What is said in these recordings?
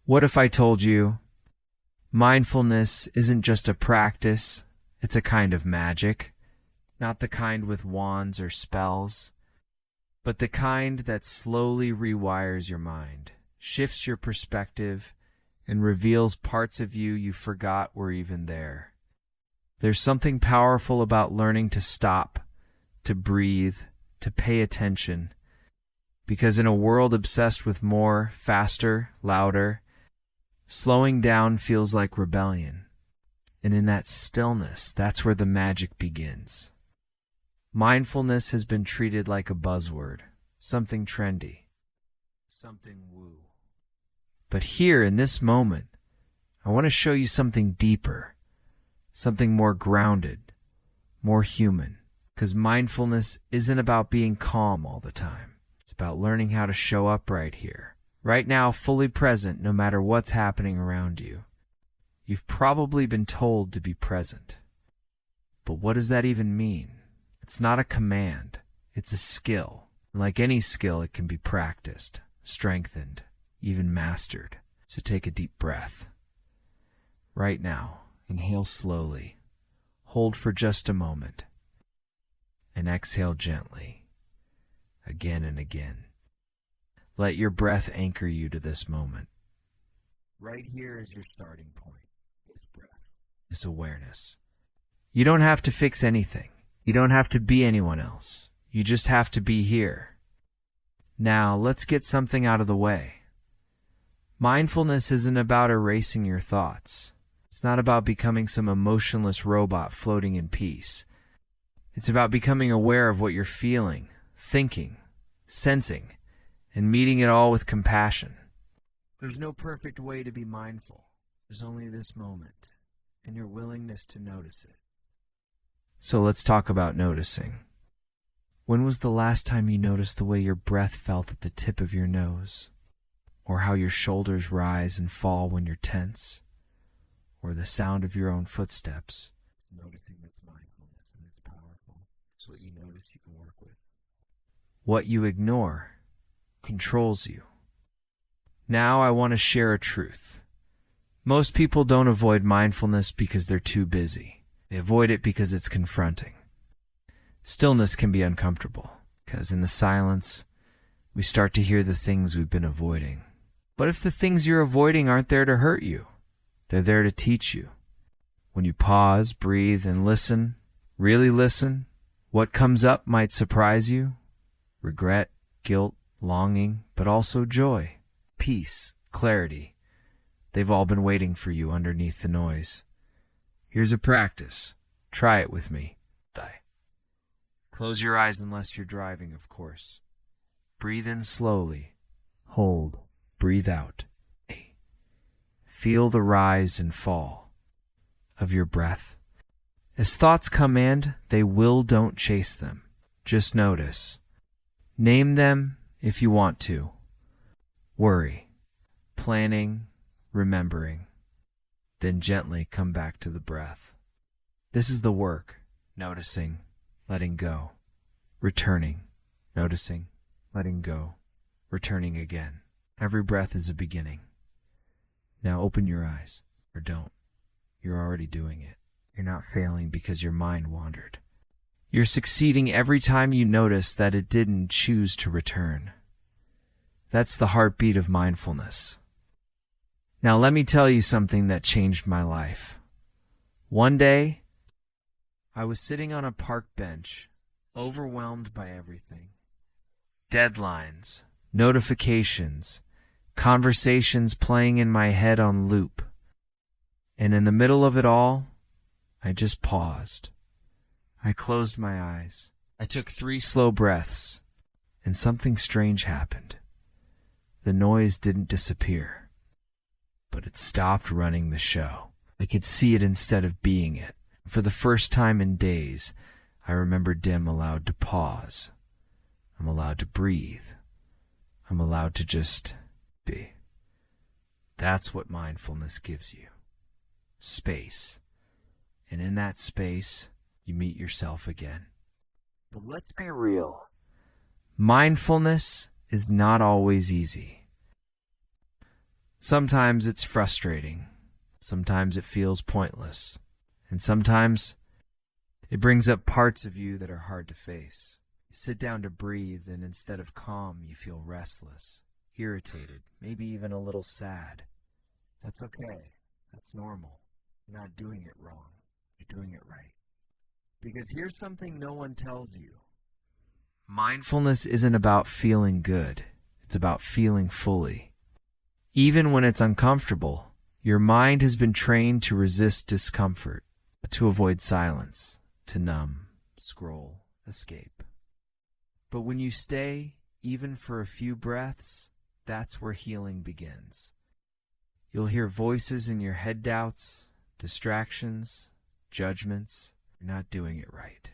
What if I told you mindfulness isn't just a practice, it's a kind of magic, not the kind with wands or spells, but the kind that slowly rewires your mind, shifts your perspective, and reveals parts of you forgot were even there. There's something powerful about learning to stop, to breathe, to pay attention, because in a world obsessed with more, faster, louder, slowing down feels like rebellion. And in that stillness, that's where the magic begins. Mindfulness has been treated like a buzzword, something trendy, something woo. But here in this moment, I want to show you something deeper, something more grounded, more human. Because mindfulness isn't about being calm all the time. It's about learning how to show up right here, right now, fully present no matter what's happening around you. You've probably been told to be present. But what does that even mean? It's not a command. It's a skill. And like any skill, it can be practiced, strengthened, even mastered. So take a deep breath. Right now, inhale slowly. Hold for just a moment. And exhale gently, again and again. Let your breath anchor you to this moment. Right here is your starting point. This breath, this awareness. You don't have to fix anything. You don't have to be anyone else. You just have to be here. Now, let's get something out of the way. Mindfulness isn't about erasing your thoughts. It's not about becoming some emotionless robot floating in peace. It's about becoming aware of what you're feeling, thinking, sensing, and meeting it all with compassion. There's no perfect way to be mindful. There's only this moment, and your willingness to notice it. So let's talk about noticing. When was the last time you noticed the way your breath felt at the tip of your nose? Or how your shoulders rise and fall when you're tense? Or the sound of your own footsteps? It's noticing that's mindfulness, and it's powerful. It's what you notice you can work with. What you ignore controls you. Now I want to share a truth. Most people don't avoid mindfulness because they're too busy. They avoid it because it's confronting. Stillness can be uncomfortable, because in the silence, we start to hear the things we've been avoiding. But if the things you're avoiding aren't there to hurt you, they're there to teach you. When you pause, breathe, and listen, really listen, what comes up might surprise you. Regret, guilt, longing, but also joy, peace, clarity. They've all been waiting for you underneath the noise. Here's a practice. Try it with me. Close your eyes unless you're driving, of course. Breathe in slowly. Hold. Breathe out. Feel the rise and fall of your breath. As thoughts come in, they will, don't chase them. Just notice. Name them if you want to. Worry, planning, remembering. Then gently come back to the breath. This is the work. Noticing, letting go, returning, noticing, letting go, returning again. Every breath is a beginning. Now open your eyes, or don't. You're already doing it. You're not failing because your mind wandered. You're succeeding every time you notice that it didn't choose to return. That's the heartbeat of mindfulness. Now let me tell you something that changed my life. One day, I was sitting on a park bench, overwhelmed by everything. Deadlines, notifications, conversations playing in my head on loop. And in the middle of it all, I just paused. I closed my eyes. I took 3 slow breaths, and something strange happened. The noise didn't disappear, but it stopped running the show. I could see it instead of being it. For the first time in days, I remembered I'm allowed to pause. I'm allowed to breathe. I'm allowed to just be. That's what mindfulness gives you. Space. And in that space, you meet yourself again. But let's be real. Mindfulness is not always easy. Sometimes it's frustrating. Sometimes it feels pointless. And sometimes it brings up parts of you that are hard to face. You sit down to breathe, and instead of calm, you feel restless, irritated, maybe even a little sad. That's okay. That's normal. You're not doing it wrong. You're doing it right. Because here's something no one tells you. Mindfulness isn't about feeling good. It's about feeling fully. Even when it's uncomfortable, your mind has been trained to resist discomfort, to avoid silence, to numb, scroll, escape. But when you stay, even for a few breaths, that's where healing begins. You'll hear voices in your head, doubts, distractions, judgments. You're not doing it right.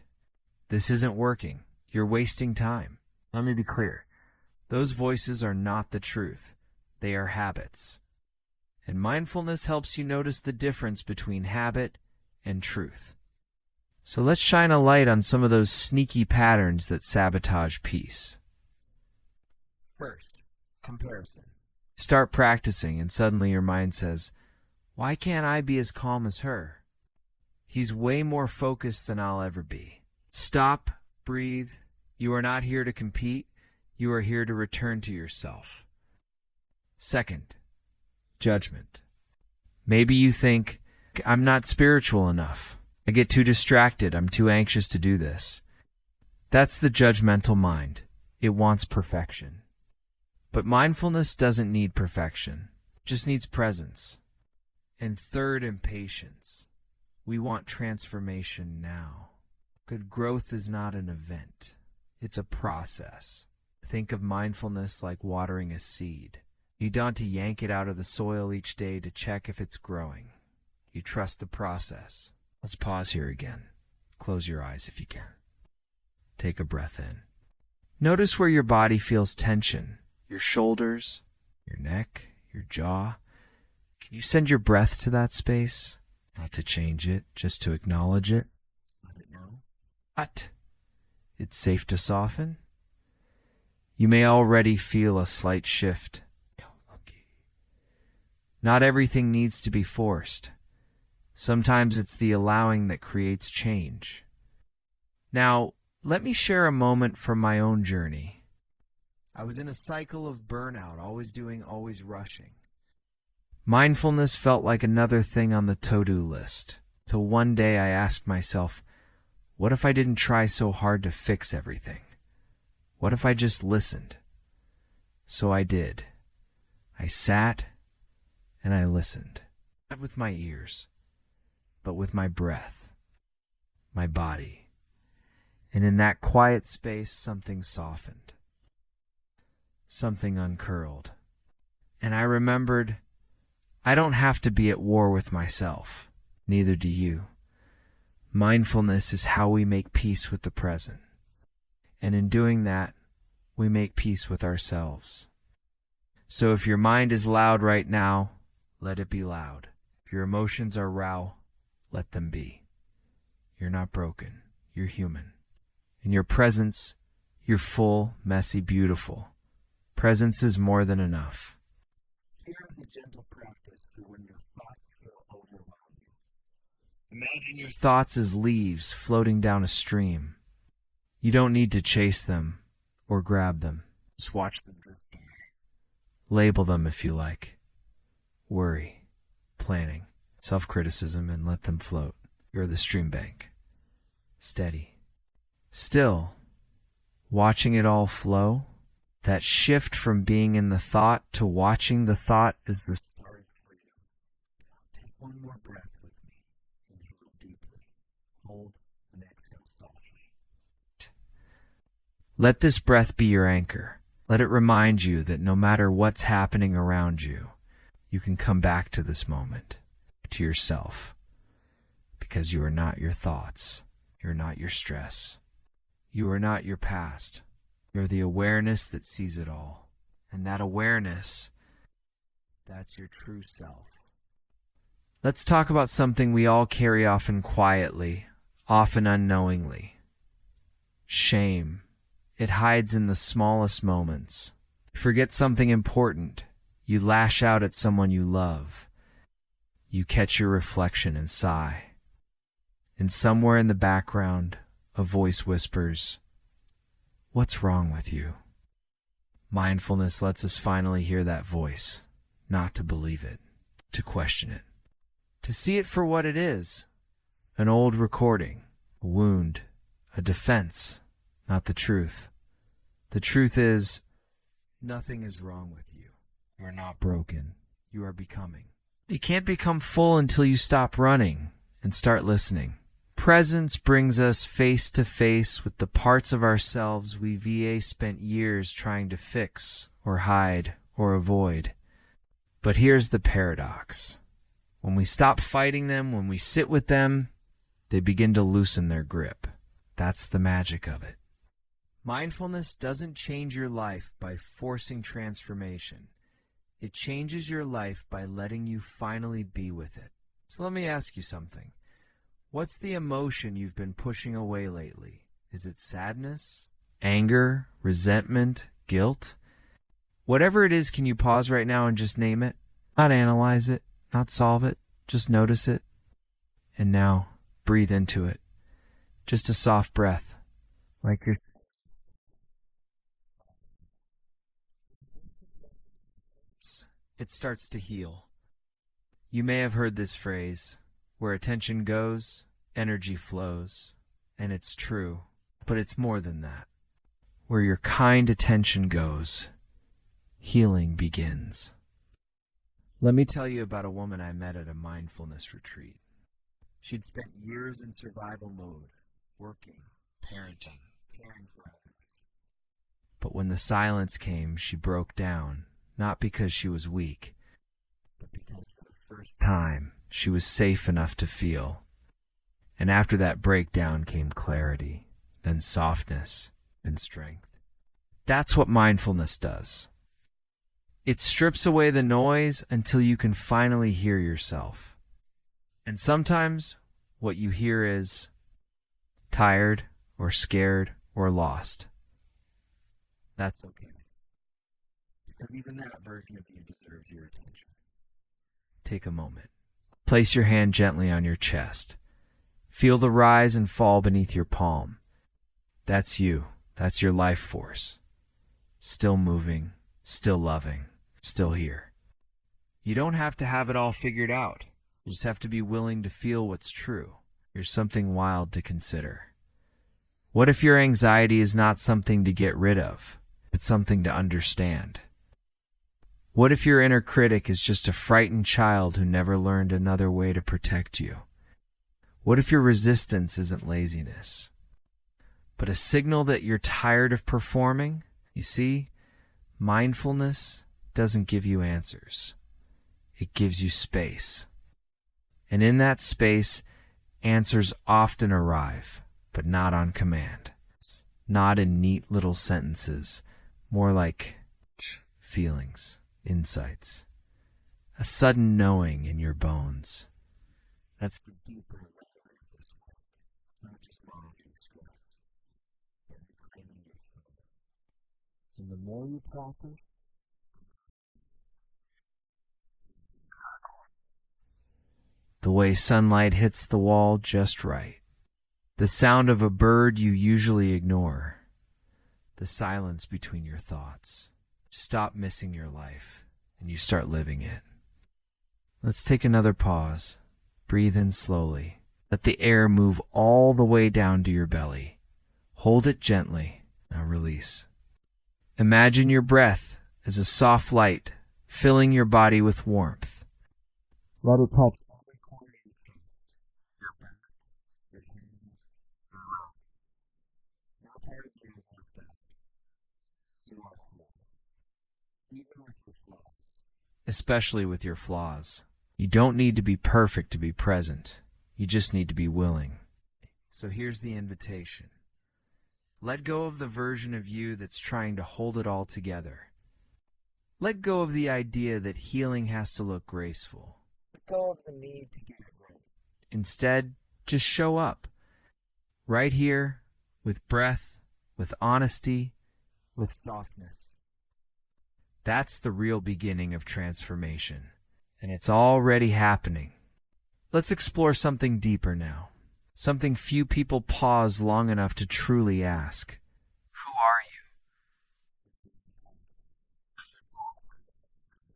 This isn't working. You're wasting time. Let me be clear. Those voices are not the truth. They are habits. And mindfulness helps you notice the difference between habit and truth. So let's shine a light on some of those sneaky patterns that sabotage peace. First, comparison. Start practicing and suddenly your mind says, "Why can't I be as calm as her? He's way more focused than I'll ever be." Stop, breathe. You are not here to compete. You are here to return to yourself. Second, judgment. Maybe you think, "I'm not spiritual enough. I get too distracted. I'm too anxious to do this." That's the judgmental mind. It wants perfection. But mindfulness doesn't need perfection. It just needs presence. And third, impatience. We want transformation now. Good growth is not an event. It's a process. Think of mindfulness like watering a seed. You don't have to yank it out of the soil each day to check if it's growing. You trust the process. Let's pause here again. Close your eyes if you can. Take a breath in. Notice where your body feels tension. Your shoulders, your neck, your jaw. Can you send your breath to that space? Not to change it, just to acknowledge it. Let it know. But it's safe to soften. You may already feel a slight shift. Not everything needs to be forced. Sometimes it's the allowing that creates change. Now, let me share a moment from my own journey. I was in a cycle of burnout, always doing, always rushing. Mindfulness felt like another thing on the to-do list, till one day I asked myself, what if I didn't try so hard to fix everything? What if I just listened? So I did. I sat and I listened, not with my ears, but with my breath, my body. And in that quiet space, something softened. Something uncurled. And I remembered, I don't have to be at war with myself. Neither do you. Mindfulness is how we make peace with the present. And in doing that, we make peace with ourselves. So if your mind is loud right now, let it be loud. If your emotions are raw, let them be. You're not broken. You're human. In your presence, you're full, messy, beautiful. Presence is more than enough. Here is a gentle practice for when your thoughts feel overwhelming. Imagine your thoughts as leaves floating down a stream. You don't need to chase them or grab them. Just watch them drift by. Label them if you like. Worry, planning, self-criticism, and let them float. You're the stream bank. Steady. Still, watching it all flow, that shift from being in the thought to watching the thought is the start of freedom. Take one more breath with me. Inhale deeply. Hold and exhale softly. Let this breath be your anchor. Let it remind you that no matter what's happening around you, you can come back to this moment, to yourself, because you are not your thoughts. You're not your stress. You are not your past. You're the awareness that sees it all. And that awareness, that's your true self. Let's talk about something we all carry often quietly, often unknowingly. Shame. It hides in the smallest moments. You forget something important. You lash out at someone you love. You catch your reflection and sigh. And somewhere in the background, a voice whispers, "What's wrong with you?" Mindfulness lets us finally hear that voice, not to believe it, to question it, to see it for what it is, an old recording, a wound, a defense, not the truth. The truth is, nothing is wrong with you. You are not broken. You are becoming. You can't become full until you stop running and start listening. Presence brings us face to face with the parts of ourselves we VA spent years trying to fix or hide or avoid. But here's the paradox. When we stop fighting them, when we sit with them, they begin to loosen their grip. That's the magic of it. Mindfulness doesn't change your life by forcing transformation. It changes your life by letting you finally be with it. So let me ask you something. What's the emotion you've been pushing away lately? Is it sadness, anger, resentment, guilt? Whatever it is, can you pause right now and just name it? Not analyze it, not solve it, just notice it. And now, breathe into it. Just a soft breath, like you're... It starts to heal. You may have heard this phrase, where attention goes, energy flows. And it's true, but it's more than that. Where your kind attention goes, healing begins. Let me tell you about a woman I met at a mindfulness retreat. She'd spent years in survival mode, working, parenting, caring for others. But when the silence came, she broke down, not because she was weak, but because for the first time she was safe enough to feel. And after that breakdown came clarity, then softness, and strength. That's what mindfulness does. It strips away the noise until you can finally hear yourself. And sometimes what you hear is tired or scared or lost. That's okay. Because even that version of you deserves your attention. Take a moment. Place your hand gently on your chest. Feel the rise and fall beneath your palm. That's you. That's your life force. Still moving, still loving, still here. You don't have to have it all figured out. You just have to be willing to feel what's true. Here's something wild to consider. What if your anxiety is not something to get rid of, but something to understand? What if your inner critic is just a frightened child who never learned another way to protect you? What if your resistance isn't laziness, but a signal that you're tired of performing? You see, mindfulness doesn't give you answers. It gives you space. And in that space, answers often arrive, but not on command. Not in neat little sentences, more like feelings, insights. A sudden knowing in your bones. That's the deeper layer of this work. Not just managing stress, but reclaiming your soul. And the more you practice, the way sunlight hits the wall just right. The sound of a bird you usually ignore. The silence between your thoughts. Stop missing your life, and you start living it. Let's take another pause. Breathe in slowly. Let the air move all the way down to your belly. Hold it gently. Now release. Imagine your breath as a soft light filling your body with warmth. Let it touch every corner of your face, your back, your hands, your neck. No part of you is left out. You are whole. Even with your flaws. Especially with your flaws. You don't need to be perfect to be present. You just need to be willing. So here's the invitation. Let go of the version of you that's trying to hold it all together. Let go of the idea that healing has to look graceful. Let go of the need to get it right. Instead, just show up. Right here, with breath, with honesty, with softness. That's the real beginning of transformation, and it's already happening. Let's explore something deeper now, something few people pause long enough to truly ask. Who are you?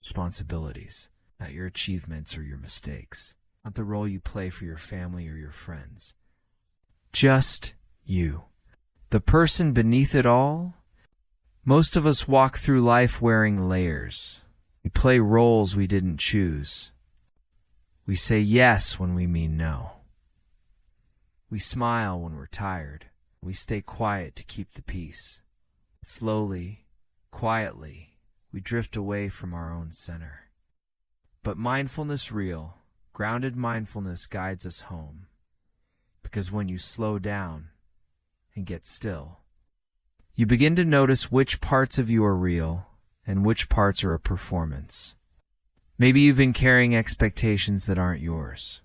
Responsibilities, not your achievements or your mistakes, not the role you play for your family or your friends. Just you. The person beneath it all. Most of us walk through life wearing layers. We play roles we didn't choose. We say yes when we mean no. We smile when we're tired. We stay quiet to keep the peace. Slowly, quietly, we drift away from our own center. But mindfulness real, grounded mindfulness guides us home. Because when you slow down and get still, you begin to notice which parts of you are real and which parts are a performance. Maybe you've been carrying expectations that aren't yours,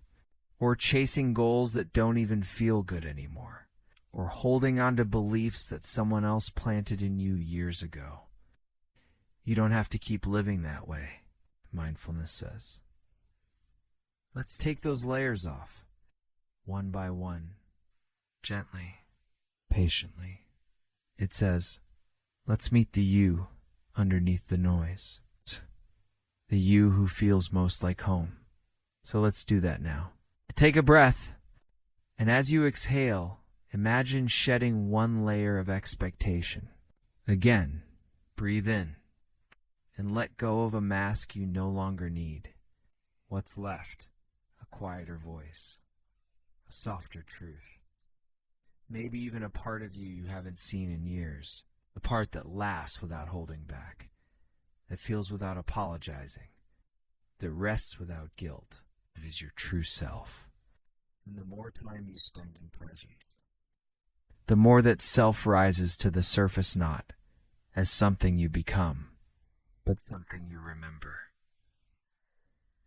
or chasing goals that don't even feel good anymore, or holding on to beliefs that someone else planted in you years ago. You don't have to keep living that way, mindfulness says. Let's take those layers off, one by one, gently, patiently. It says, let's meet the you underneath the noise. The you who feels most like home. So let's do that now. Take a breath, and as you exhale, imagine shedding one layer of expectation. Again, breathe in, and let go of a mask you no longer need. What's left? A quieter voice, a softer truth. Maybe even a part of you haven't seen in years, the part that laughs without holding back, that feels without apologizing, that rests without guilt. It is your true self. And the more time you spend in presence, the more that self rises to the surface, not as something you become, but something you remember.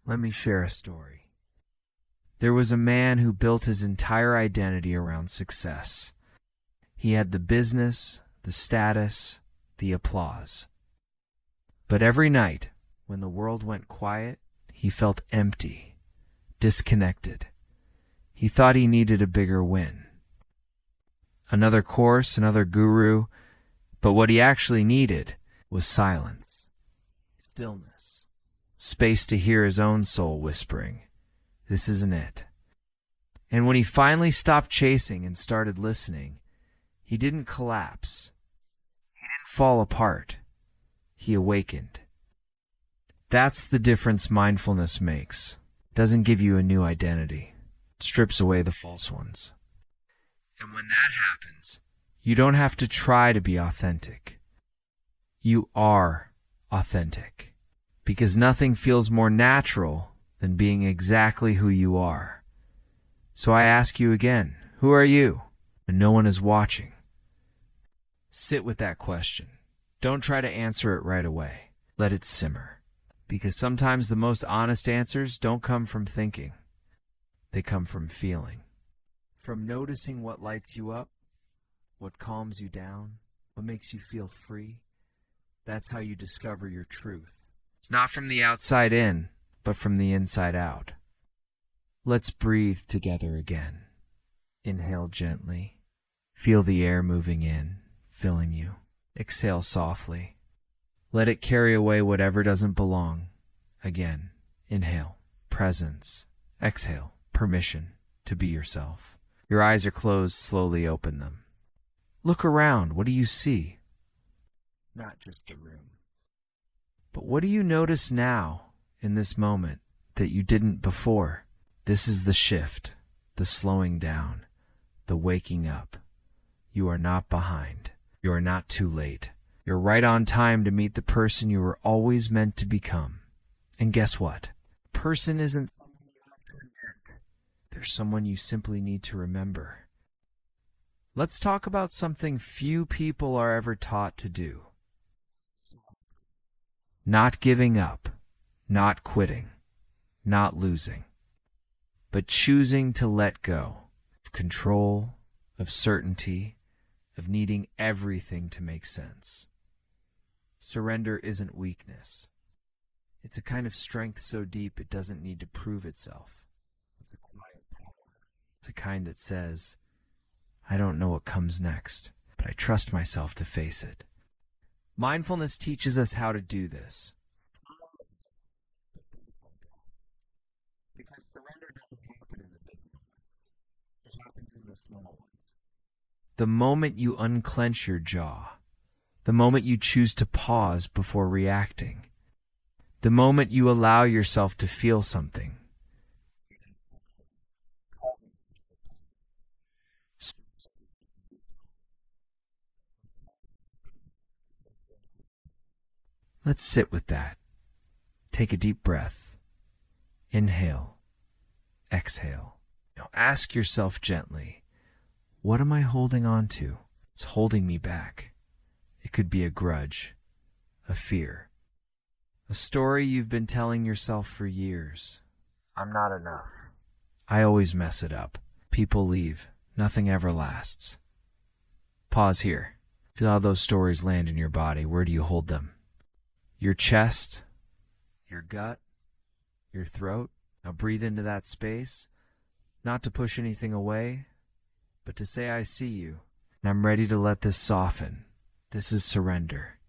Let me share a story. There was a man who built his entire identity around success. He had the business, the status, the applause. But every night, when the world went quiet, he felt empty, disconnected. He thought he needed a bigger win. Another course, another guru, but what he actually needed was silence, stillness, space to hear his own soul whispering, "This isn't it." And when he finally stopped chasing and started listening, he didn't collapse. He didn't fall apart. He awakened. That's the difference mindfulness makes. It doesn't give you a new identity. It strips away the false ones. And when that happens, you don't have to try to be authentic. You are authentic. Because nothing feels more natural than being exactly who you are. So I ask you again, who are you? And no one is watching. Sit with that question. Don't try to answer it right away. Let it simmer. Because sometimes the most honest answers don't come from thinking. They come from feeling. From noticing what lights you up, what calms you down, what makes you feel free. That's how you discover your truth. It's not from the outside in, but from the inside out. Let's breathe together again. Inhale gently. Feel the air moving in, filling you. Exhale softly. Let it carry away whatever doesn't belong. Again, inhale, presence. Exhale, permission to be yourself. Your eyes are closed, slowly open them. Look around. What do you see? Not just the room. But what do you notice now, in this moment, that you didn't before? This is the shift, the slowing down, the waking up. You are not behind. You are not too late. You're right on time to meet the person you were always meant to become. And guess what? Person isn't someone you have to invent. There's someone you simply need to remember. Let's talk about something few people are ever taught to do. Not giving up, not quitting, not losing, but choosing to let go of control, of certainty, of needing everything to make sense. Surrender isn't weakness. It's a kind of strength so deep it doesn't need to prove itself. It's a quiet power. It's a kind that says, I don't know what comes next, but I trust myself to face it. Mindfulness teaches us how to do this. Because surrender doesn't happen in the big moments. It happens in the small ones. The moment you unclench your jaw, the moment you choose to pause before reacting, the moment you allow yourself to feel something. Let's sit with that. Take a deep breath. Inhale. Exhale. Now ask yourself gently, what am I holding on to? It's holding me back. It could be a grudge, a fear, a story you've been telling yourself for years. I'm not enough. I always mess it up. People leave. Nothing ever lasts. Pause here. Feel how those stories land in your body. Where do you hold them? Your chest, your gut, your throat. Now breathe into that space, not to push anything away, but to say, I see you, and I'm ready to let this soften. This is surrender.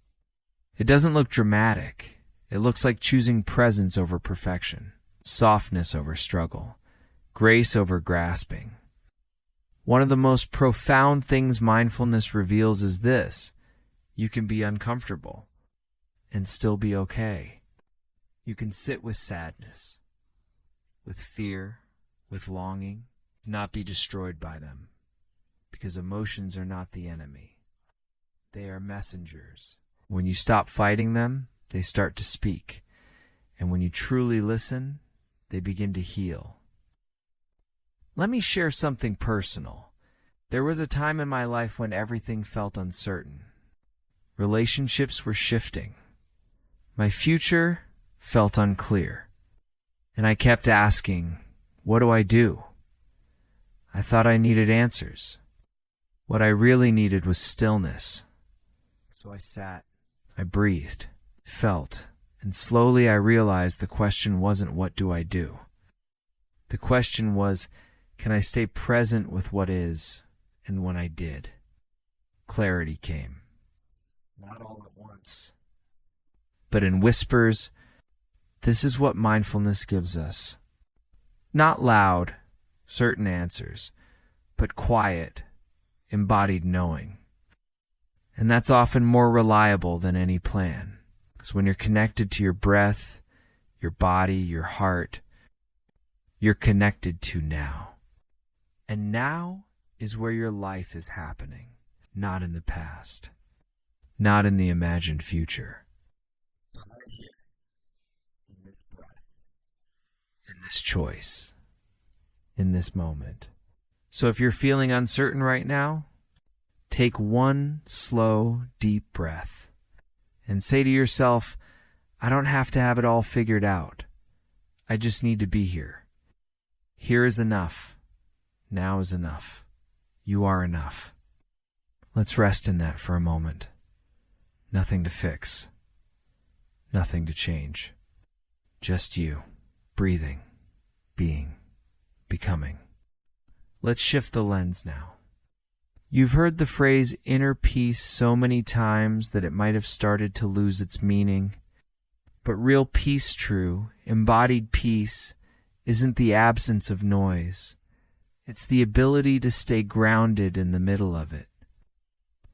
It doesn't look dramatic. It looks like choosing presence over perfection, softness over struggle, grace over grasping. One of the most profound things mindfulness reveals is this: you can be uncomfortable and still be okay. You can sit with sadness, with fear, with longing, not be destroyed by them, because emotions are not the enemy. They are messengers. When you stop fighting them, they start to speak. And when you truly listen, they begin to heal. Let me share something personal. There was a time in my life when everything felt uncertain. Relationships were shifting. My future felt unclear. And I kept asking, what do I do? I thought I needed answers. What I really needed was stillness. So I sat, I breathed, felt, and slowly I realized the question wasn't what do I do? The question was, can I stay present with what is? And when I did, clarity came. Not all at once, but in whispers. This is what mindfulness gives us. Not loud, certain answers, but quiet, embodied knowing. And that's often more reliable than any plan. Because when you're connected to your breath, your body, your heart, you're connected to now. And now is where your life is happening, not in the past, not in the imagined future. In this choice, in this moment. So if you're feeling uncertain right now, take one slow, deep breath and say to yourself, I don't have to have it all figured out. I just need to be here. Here is enough. Now is enough. You are enough. Let's rest in that for a moment. Nothing to fix. Nothing to change. Just you, breathing, being, becoming. Let's shift the lens now. You've heard the phrase inner peace so many times that it might have started to lose its meaning. But real peace, true, embodied peace, isn't the absence of noise. It's the ability to stay grounded in the middle of it.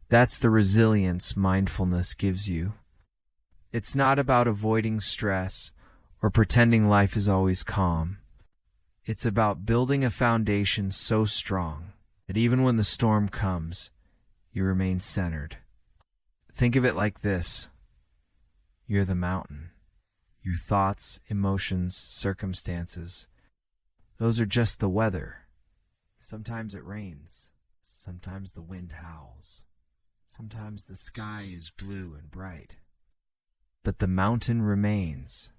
That's the resilience mindfulness gives you. It's not about avoiding stress or pretending life is always calm. It's about building a foundation so strong that even when the storm comes, you remain centered. Think of it like this. You're the mountain. Your thoughts, emotions, circumstances, those are just the weather. Sometimes it rains. Sometimes the wind howls. Sometimes the sky is blue and bright. But the mountain remains.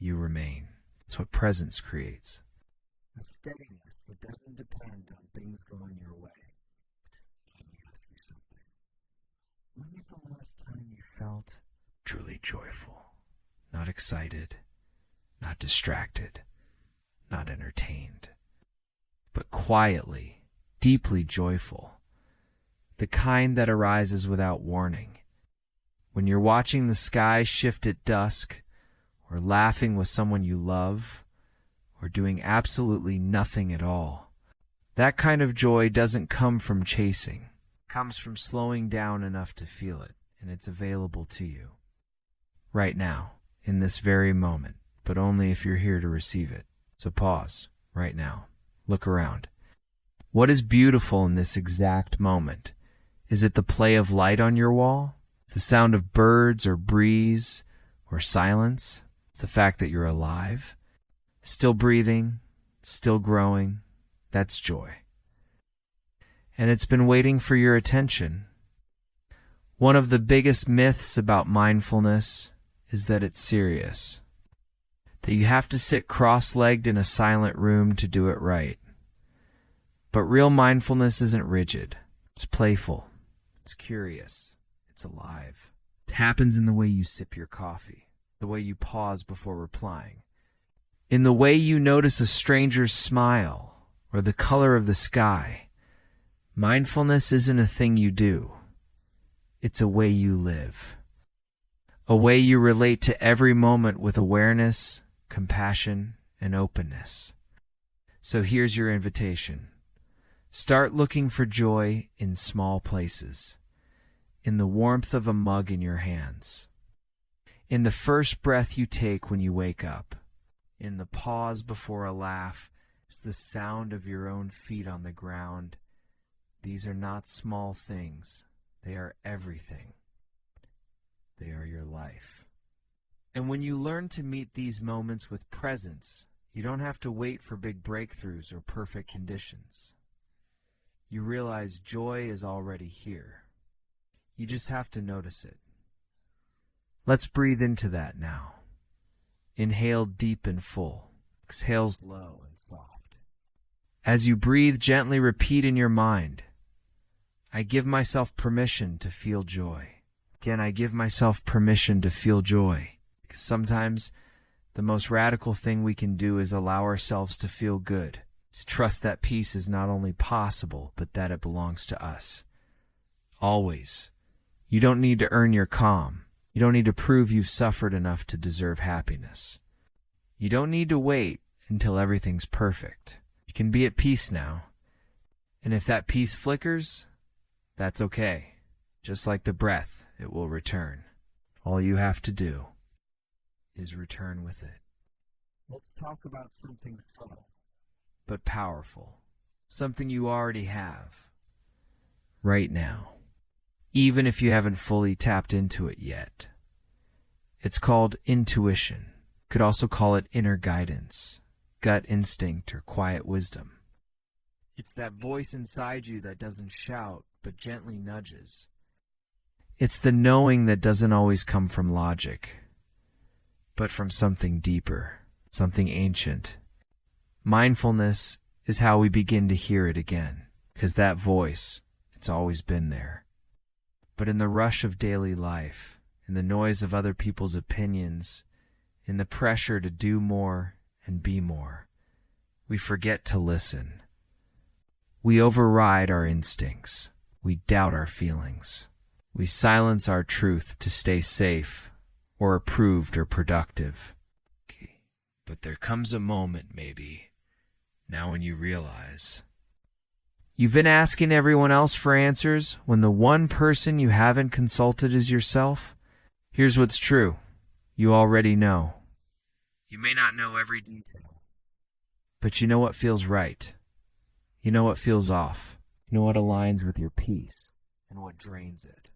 You remain. That's what presence creates. A steadiness that doesn't depend on things going your way. Let me ask you something. When was the last time you felt truly joyful, not excited, not distracted, not entertained, but quietly, deeply joyful, the kind that arises without warning. When you're watching the sky shift at dusk, or laughing with someone you love, or doing absolutely nothing at all, that kind of joy doesn't come from chasing. It comes from slowing down enough to feel it, and it's available to you. Right now, in this very moment, but only if you're here to receive it. So pause, right now. Look around. What is beautiful in this exact moment? Is it the play of light on your wall? The sound of birds or breeze or silence? It's the fact that you're alive, still breathing, still growing. That's joy. And it's been waiting for your attention. One of the biggest myths about mindfulness is that it's serious, that you have to sit cross-legged in a silent room to do it right. But real mindfulness isn't rigid. It's playful. It's curious. It's alive. It happens in the way you sip your coffee, the way you pause before replying, in the way you notice a stranger's smile or the color of the sky. Mindfulness isn't a thing you do. It's a way you live. A way you relate to every moment with awareness, compassion, and openness. So here's your invitation. Start looking for joy in small places, in the warmth of a mug in your hands, in the first breath you take when you wake up, in the pause before a laugh. It's the sound of your own feet on the ground. These are not small things. They are everything. They are your life. And when you learn to meet these moments with presence, you don't have to wait for big breakthroughs or perfect conditions. You realize joy is already here. You just have to notice it. Let's breathe into that now. Inhale deep and full. Exhale low and soft. As you breathe, gently repeat in your mind, I give myself permission to feel joy. Again, I give myself permission to feel joy. Because sometimes the most radical thing we can do is allow ourselves to feel good. To trust that peace is not only possible, but that it belongs to us. Always. You don't need to earn your calm. You don't need to prove you've suffered enough to deserve happiness. You don't need to wait until everything's perfect. You can be at peace now. And if that peace flickers, that's okay. Just like the breath, it will return. All you have to do is return with it. Let's talk about something subtle but powerful. Something you already have right now, even if you haven't fully tapped into it yet. It's called intuition. You could also call it inner guidance, gut instinct, or quiet wisdom. It's that voice inside you that doesn't shout, but gently nudges. It's the knowing that doesn't always come from logic, but from something deeper, something ancient. Mindfulness is how we begin to hear it again, because that voice, it's always been there. But in the rush of daily life, in the noise of other people's opinions, in the pressure to do more and be more, we forget to listen. We override our instincts. We doubt our feelings. We silence our truth to stay safe or approved or productive. Okay. But there comes a moment, maybe, now when you realize you've been asking everyone else for answers when the one person you haven't consulted is yourself. Here's what's true. You already know. You may not know every detail, but you know what feels right. You know what feels off. You know what aligns with your peace and what drains it.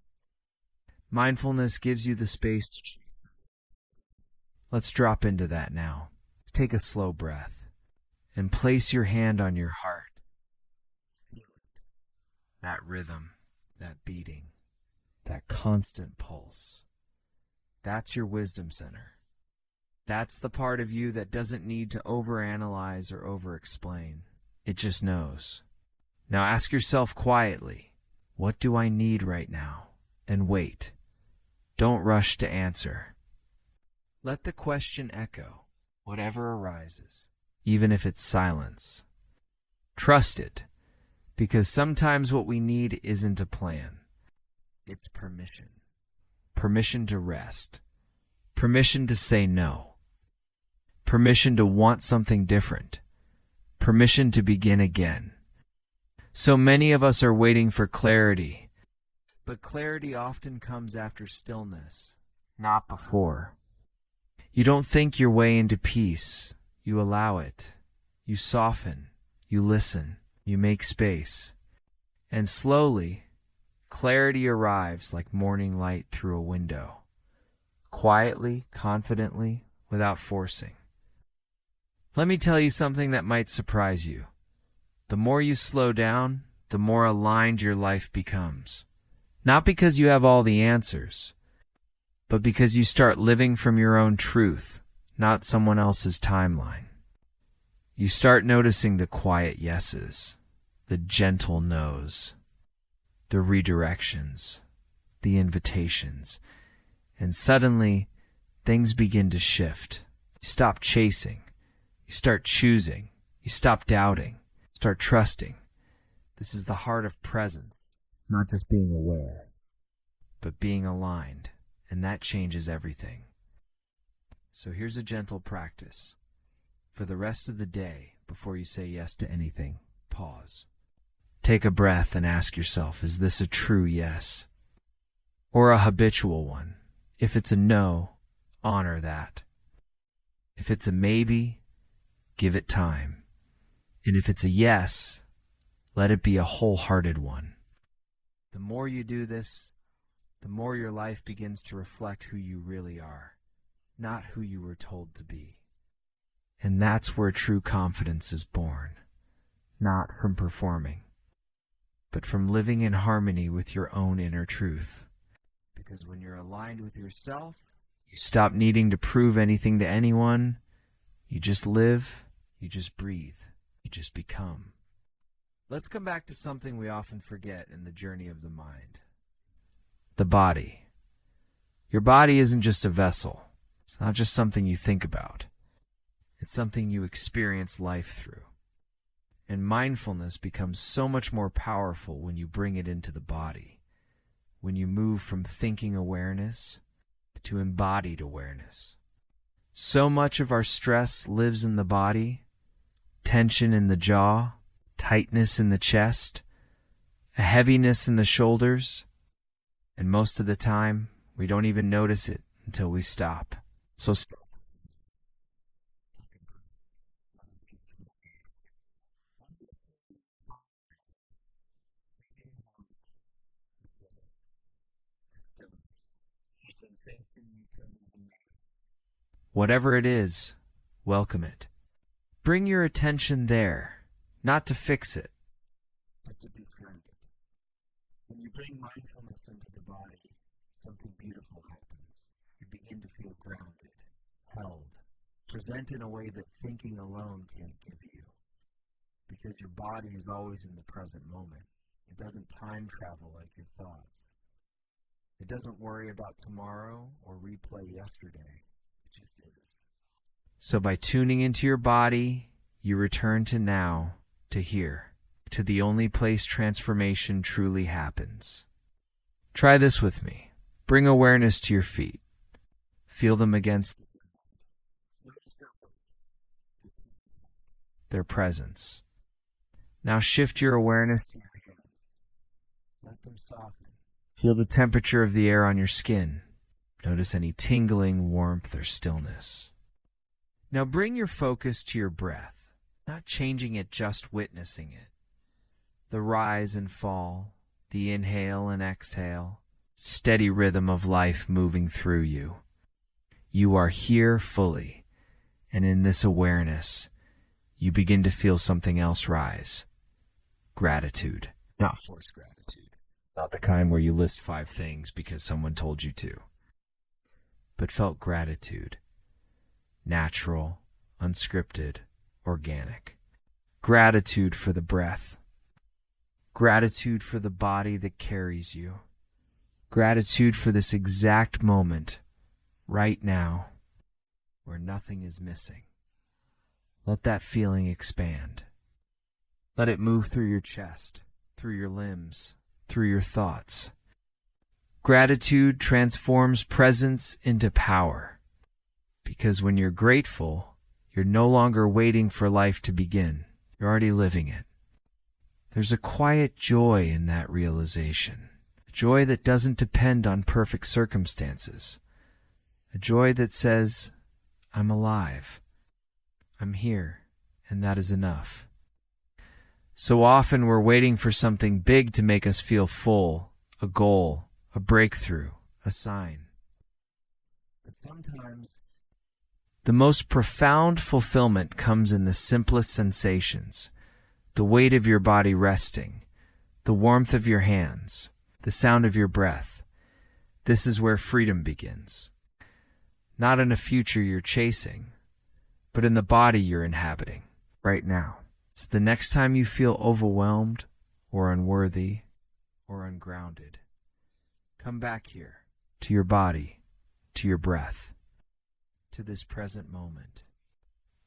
Mindfulness gives you the space to choose. Let's drop into that now. Let's take a slow breath and place your hand on your heart. That rhythm, that beating, that constant pulse. That's your wisdom center. That's the part of you that doesn't need to overanalyze or overexplain. It just knows. Now ask yourself quietly, what do I need right now? And wait. Don't rush to answer. Let the question echo, whatever arises, even if it's silence. Trust it, because sometimes what we need isn't a plan. It's permission. Permission to rest. Permission to say no. Permission to want something different. Permission to begin again. So many of us are waiting for clarity, but clarity often comes after stillness, not before. You don't think your way into peace. You allow it. You soften. You listen. You make space. And slowly, clarity arrives like morning light through a window. Quietly, confidently, without forcing. Let me tell you something that might surprise you. The more you slow down, the more aligned your life becomes. Not because you have all the answers, but because you start living from your own truth, not someone else's timeline. You start noticing the quiet yeses, the gentle no's, the redirections, the invitations, and suddenly things begin to shift. You stop chasing. You start choosing. You stop doubting. Start trusting. This is the heart of presence, not just being aware, but being aligned, and that changes everything. So here's a gentle practice. For the rest of the day, before you say yes to anything, pause. Take a breath and ask yourself, is this a true yes? Or a habitual one? If it's a no, honor that. If it's a maybe, give it time. And if it's a yes, let it be a wholehearted one. The more you do this, the more your life begins to reflect who you really are, not who you were told to be. And that's where true confidence is born, not from performing, but from living in harmony with your own inner truth. Because when you're aligned with yourself, you stop needing to prove anything to anyone. You just live, you just breathe, you just become. Let's come back to something we often forget in the journey of the mind. The body. Your body isn't just a vessel. It's not just something you think about. It's something you experience life through. And mindfulness becomes so much more powerful when you bring it into the body. When you move from thinking awareness to embodied awareness. So much of our stress lives in the body, tension in the jaw, tightness in the chest, a heaviness in the shoulders, and most of the time, we don't even notice it until we stop. So stop. Whatever it is, welcome it. Bring your attention there, not to fix it, but to be grounded. When you bring mindfulness into the body, something beautiful happens. You begin to feel grounded, held, present in a way that thinking alone can't give you. Because your body is always in the present moment. It doesn't time travel like your thoughts. It doesn't worry about tomorrow or replay yesterday. It just is. So by tuning into your body, you return to now, to here, to the only place transformation truly happens. Try this with me. Bring awareness to your feet. Feel them against their presence. Now shift your awareness to your hands. Let them soften. Feel the temperature of the air on your skin. Notice any tingling, warmth, or stillness. Now bring your focus to your breath, not changing it, just witnessing it. The rise and fall, the inhale and exhale, steady rhythm of life moving through you. You are here fully, and in this awareness, you begin to feel something else rise. Gratitude. Not forced gratitude. Not the kind where you list 5 things because someone told you to. But felt gratitude. Natural, unscripted, organic. Gratitude for the breath. Gratitude for the body that carries you. Gratitude for this exact moment, right now, where nothing is missing. Let that feeling expand. Let it move through your chest, through your limbs, through your thoughts. Gratitude transforms presence into power, because when you're grateful, you're no longer waiting for life to begin. You're already living it. There's a quiet joy in that realization, a joy that doesn't depend on perfect circumstances, a joy that says, I'm alive, I'm here, and that is enough. So often we're waiting for something big to make us feel full, a goal, a breakthrough, a sign. But sometimes the most profound fulfillment comes in the simplest sensations, the weight of your body resting, the warmth of your hands, the sound of your breath. This is where freedom begins. Not in a future you're chasing, but in the body you're inhabiting right now. So the next time you feel overwhelmed or unworthy or ungrounded, come back here to your body, to your breath, to this present moment.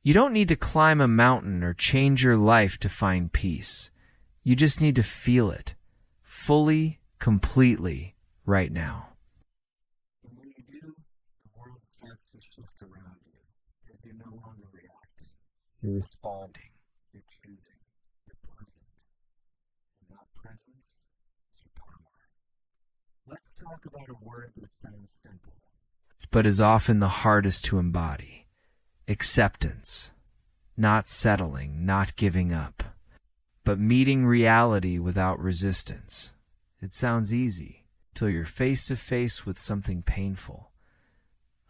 You don't need to climb a mountain or change your life to find peace. You just need to feel it fully, completely, right now. And when you do, the world starts to shift around you because you're no longer reacting. You're responding. You're choosing. You're present. And that presence is your power. Let's talk about a word that sounds simple, but is often the hardest to embody. Acceptance. Not settling, not giving up, but meeting reality without resistance. It sounds easy till you're face to face with something painful,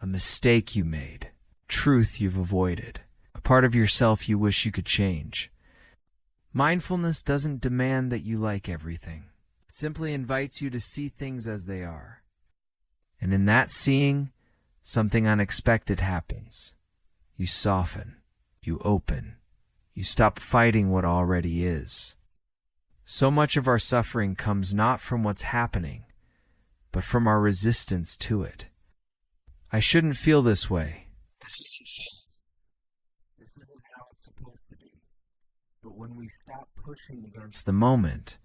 a mistake you made, truth you've avoided, a part of yourself you wish you could change. Mindfulness doesn't demand that you like everything. It simply invites you to see things as they are. And in that seeing, something unexpected happens. You soften, you open, you stop fighting what already is. So much of our suffering comes not from what's happening, but from our resistance to it. I shouldn't feel this way. This isn't fair. This isn't how it's supposed to be. But when we stop pushing against the moment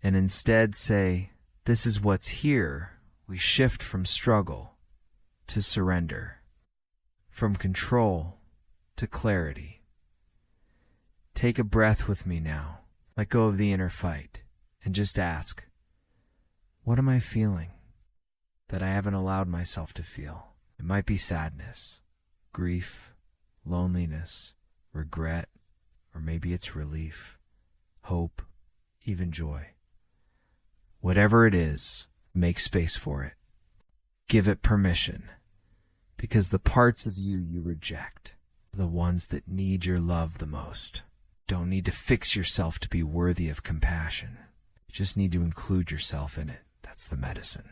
and instead say, this is what's here, we shift from struggle to surrender, from control to clarity. Take a breath with me now. Let go of the inner fight and just ask, what am I feeling that I haven't allowed myself to feel? It might be sadness, grief, loneliness, regret, or maybe it's relief, hope, even joy. Whatever it is, make space for it. Give it permission, because the parts of you reject are the ones that need your love the most. Don't need to fix yourself to be worthy of compassion. You just need to include yourself in it. That's the medicine.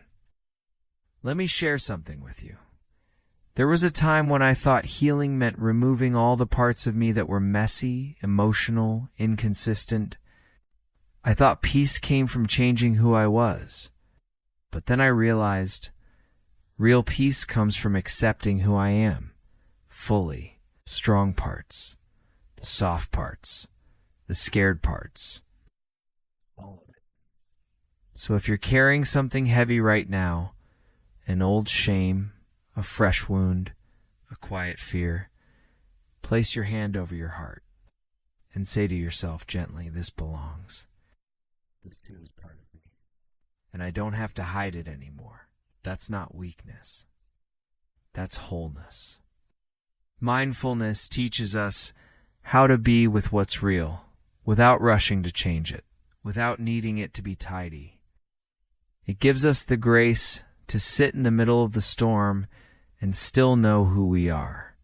Let me share something with you. There was a time when I thought healing meant removing all the parts of me that were messy, emotional, inconsistent. I thought peace came from changing who I was. But then I realized real peace comes from accepting who I am, fully. Strong parts, the soft parts, the scared parts, all of it. So if you're carrying something heavy right now, an old shame, a fresh wound, a quiet fear, place your hand over your heart and say to yourself gently, this belongs. This too is part of me. And I don't have to hide it anymore. That's not weakness. That's wholeness. Mindfulness teaches us how to be with what's real, without rushing to change it, without needing it to be tidy. It gives us the grace to sit in the middle of the storm and still know who we are.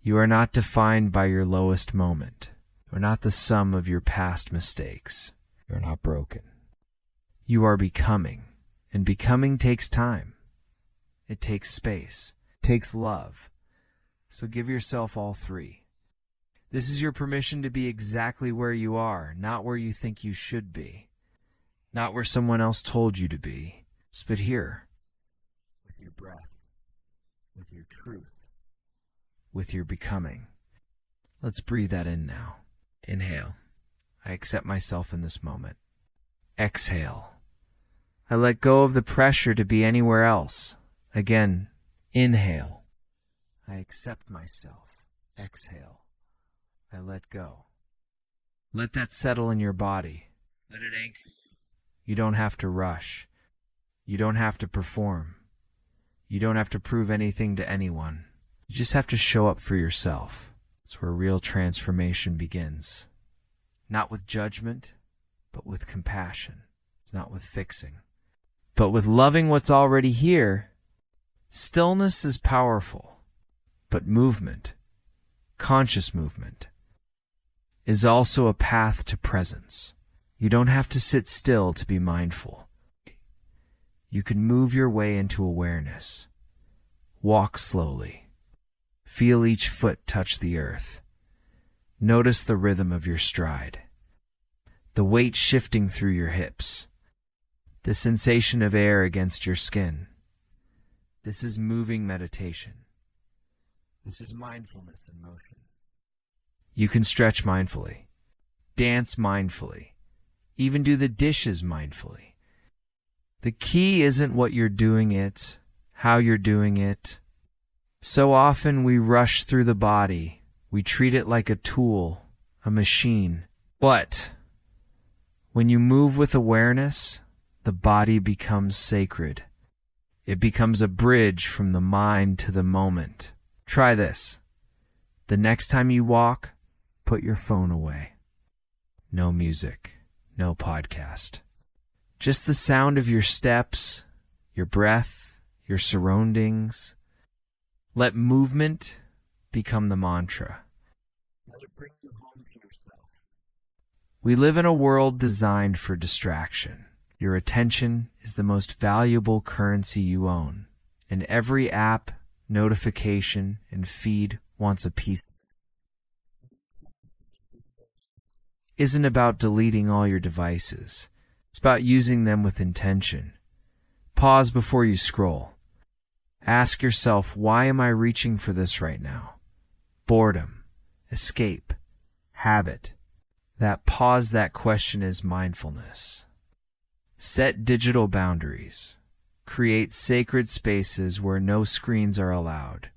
You are not defined by your lowest moment. You are not the sum of your past mistakes. You are not broken. You are becoming, and becoming takes time. It takes space. It takes love. So give yourself all three. This is your permission to be exactly where you are, not where you think you should be, not where someone else told you to be. but here, with your breath, with your truth, with your becoming. Let's breathe that in now. Inhale. I accept myself in this moment. Exhale. I let go of the pressure to be anywhere else. Again, inhale. I accept myself. Exhale. I let go. Let that settle in your body. Let it anchor you. You don't have to rush. You don't have to perform. You don't have to prove anything to anyone. You just have to show up for yourself. It's where real transformation begins. Not with judgment, but with compassion. It's not with fixing, but with loving what's already here. Stillness is powerful, but movement, conscious movement, is also a path to presence. You don't have to sit still to be mindful. You can move your way into awareness. Walk slowly. Feel each foot touch the earth. Notice the rhythm of your stride, the weight shifting through your hips, the sensation of air against your skin. This is moving meditation. This is mindfulness in motion. You can stretch mindfully, dance mindfully, even do the dishes mindfully. The key isn't what you're doing it, how you're doing it. So often we rush through the body. We treat it like a tool, a machine. But when you move with awareness, the body becomes sacred. It becomes a bridge from the mind to the moment. Try this. The next time you walk, put your phone away. No music, no podcast. Just the sound of your steps, your breath, your surroundings. Let movement become the mantra. Let it bring you home to yourself. We live in a world designed for distraction. Your attention is the most valuable currency you own, and every app, notification, and feed wants a piece. Isn't about deleting all your devices. It's about using them with intention. Pause before you scroll. Ask yourself, why am I reaching for this right now? Boredom, escape, habit. That pause, that question is mindfulness. Set digital boundaries. Create sacred spaces where no screens are allowed.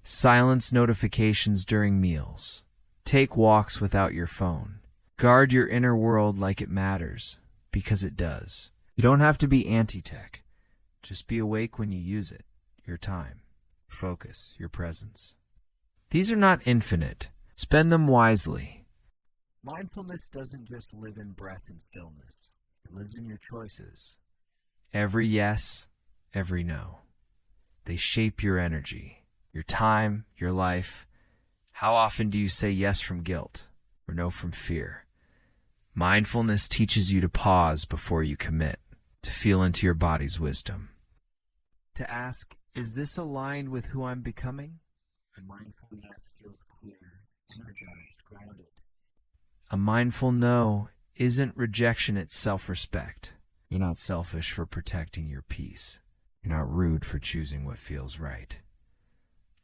Silence notifications during meals. Take walks without your phone. Guard your inner world like it matters, because it does. You don't have to be anti-tech. Just be awake when you use it. Your time, focus, your presence. These are not infinite. Spend them wisely. Mindfulness doesn't just live in breath and stillness. It lives in your choices. Every yes, every no. They shape your energy, your time, your life. How often do you say yes from guilt or no from fear? Mindfulness teaches you to pause before you commit, to feel into your body's wisdom. To ask, is this aligned with who I'm becoming? A mindful yes feels clear, energized, grounded. A mindful no isn't rejection, it's self-respect. You're not selfish for protecting your peace. You're not rude for choosing what feels right.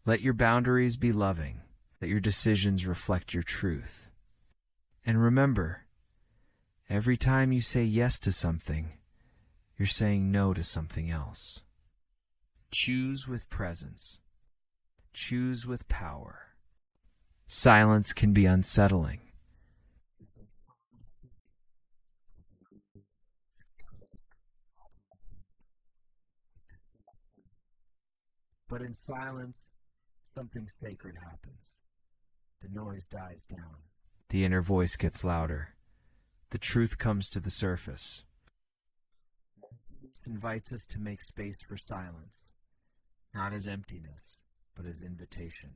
Let your boundaries be loving. Let your decisions reflect your truth. And remember, every time you say yes to something, you're saying no to something else. Choose with presence. Choose with power. Silence can be unsettling. But in silence, something sacred happens. The noise dies down. The inner voice gets louder. The truth comes to the surface. It invites us to make space for silence, not as emptiness, but as invitation.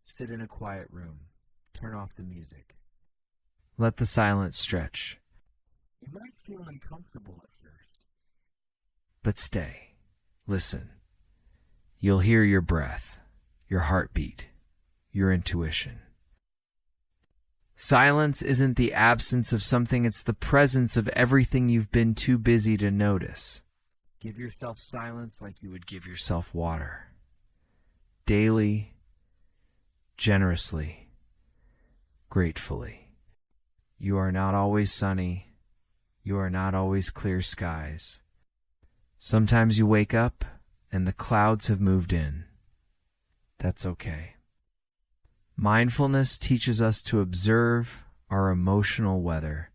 Sit in a quiet room. Turn off the music. Let the silence stretch. You might feel uncomfortable at first, but stay. Listen. You'll hear your breath, your heartbeat, your intuition. Silence isn't the absence of something, it's the presence of everything you've been too busy to notice. Give yourself silence like you would give yourself water. Daily, generously, gratefully. You are not always sunny. You are not always clear skies. Sometimes you wake up and the clouds have moved in. That's okay. Mindfulness teaches us to observe our emotional weather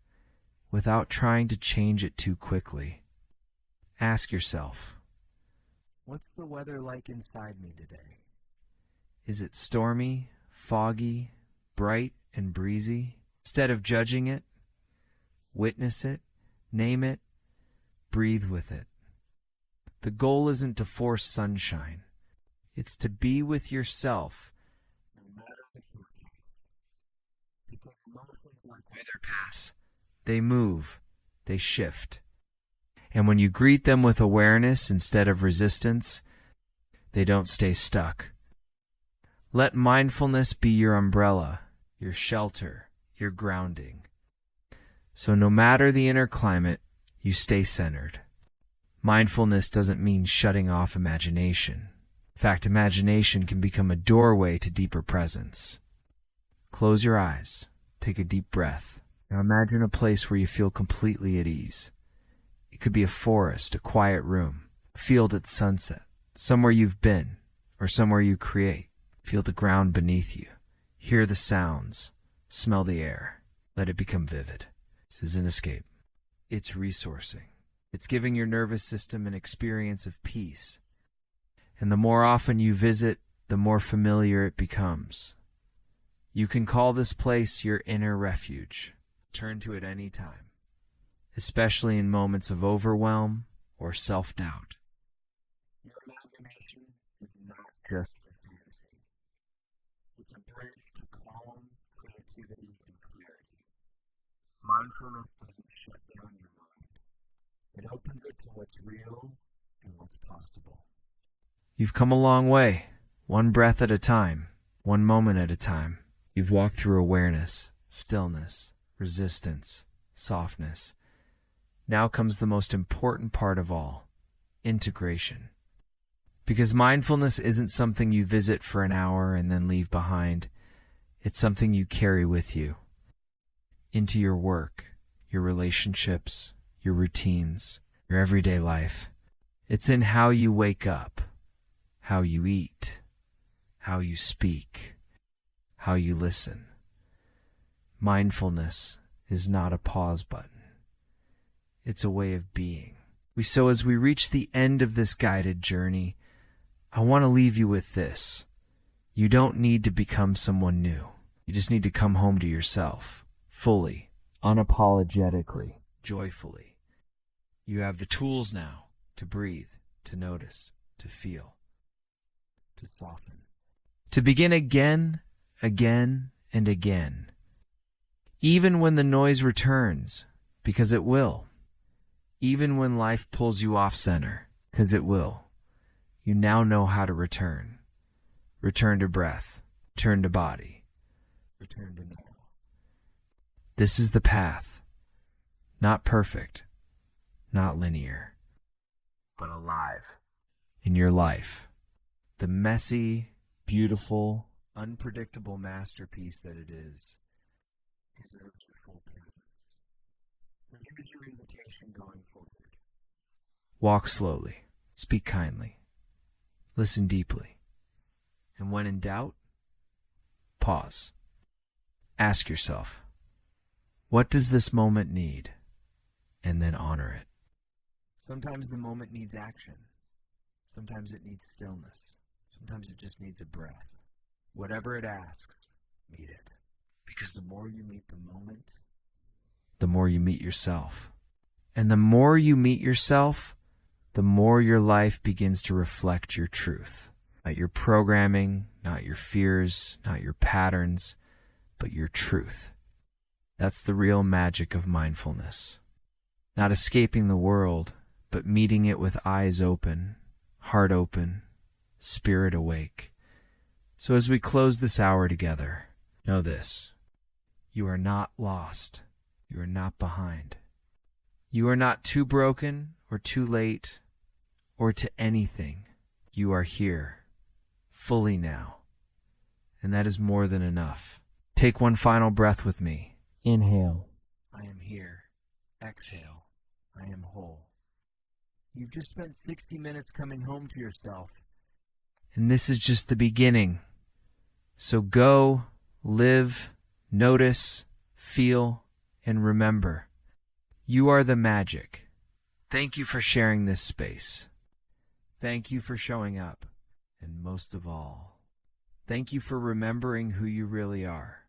without trying to change it too quickly. Ask yourself, what's the weather like inside me today? Is it stormy, foggy, bright, and breezy? Instead of judging it, witness it, name it, breathe with it. The goal isn't to force sunshine. It's to be with yourself no matter the forecast. Because emotions like weather pass. They move. They shift. And when you greet them with awareness instead of resistance, they don't stay stuck. Let mindfulness be your umbrella, your shelter, your grounding. So no matter the inner climate, you stay centered. Mindfulness doesn't mean shutting off imagination. In fact, imagination can become a doorway to deeper presence. Close your eyes. Take a deep breath. Now imagine a place where you feel completely at ease. It could be a forest, a quiet room, a field at sunset, somewhere you've been, or somewhere you create. Feel the ground beneath you. Hear the sounds. Smell the air. Let it become vivid. This is an escape. It's resourcing. It's giving your nervous system an experience of peace. And the more often you visit, the more familiar it becomes. You can call this place your inner refuge. Turn to it any time, especially in moments of overwhelm or self-doubt. Your imagination is not just a fantasy. It's a bridge to calm, creativity, and clarity. Mindfulness doesn't shut down your mind. It opens it to what's real and what's possible. You've come a long way, one breath at a time, one moment at a time. You've walked through awareness, stillness, resistance, softness. Now comes the most important part of all, integration. Because mindfulness isn't something you visit for an hour and then leave behind. It's something you carry with you into your work, your relationships, your routines, your everyday life. It's in how you wake up, how you eat, how you speak, how you listen. Mindfulness is not a pause button. It's a way of being. So as we reach the end of this guided journey, I want to leave you with this. You don't need to become someone new. You just need to come home to yourself, fully, unapologetically, joyfully. You have the tools now to breathe, to notice, to feel, to soften, to begin again, again, and again. Even when the noise returns, because it will. Even when life pulls you off center, because it will. You now know how to return. Return to breath. Return to body. Return to now. This is the path. Not perfect. Not linear. But alive. In your life. The messy, beautiful, unpredictable masterpiece that it is. Deserves your full presence. So here's your invitation going forward. Walk slowly. Speak kindly. Listen deeply. And when in doubt, pause. Ask yourself, what does this moment need? And then honor it. Sometimes the moment needs action. Sometimes it needs stillness. Sometimes it just needs a breath. Whatever it asks, meet it. Because the more you meet the moment, the more you meet yourself. And the more you meet yourself, the more your life begins to reflect your truth. Not your programming, not your fears, not your patterns, but your truth. That's the real magic of mindfulness. Not escaping the world, but meeting it with eyes open, heart open, spirit awake. So as we close this hour together, know this. You are not lost. You are not behind. You are not too broken or too late or to anything. You are here, fully now, and that is more than enough. Take one final breath with me. Inhale. I am here. Exhale. I am whole. You've just spent 60 minutes coming home to yourself. And this is just the beginning. So go, live, notice, feel, and remember. You are the magic. Thank you for sharing this space. Thank you for showing up. And most of all, thank you for remembering who you really are.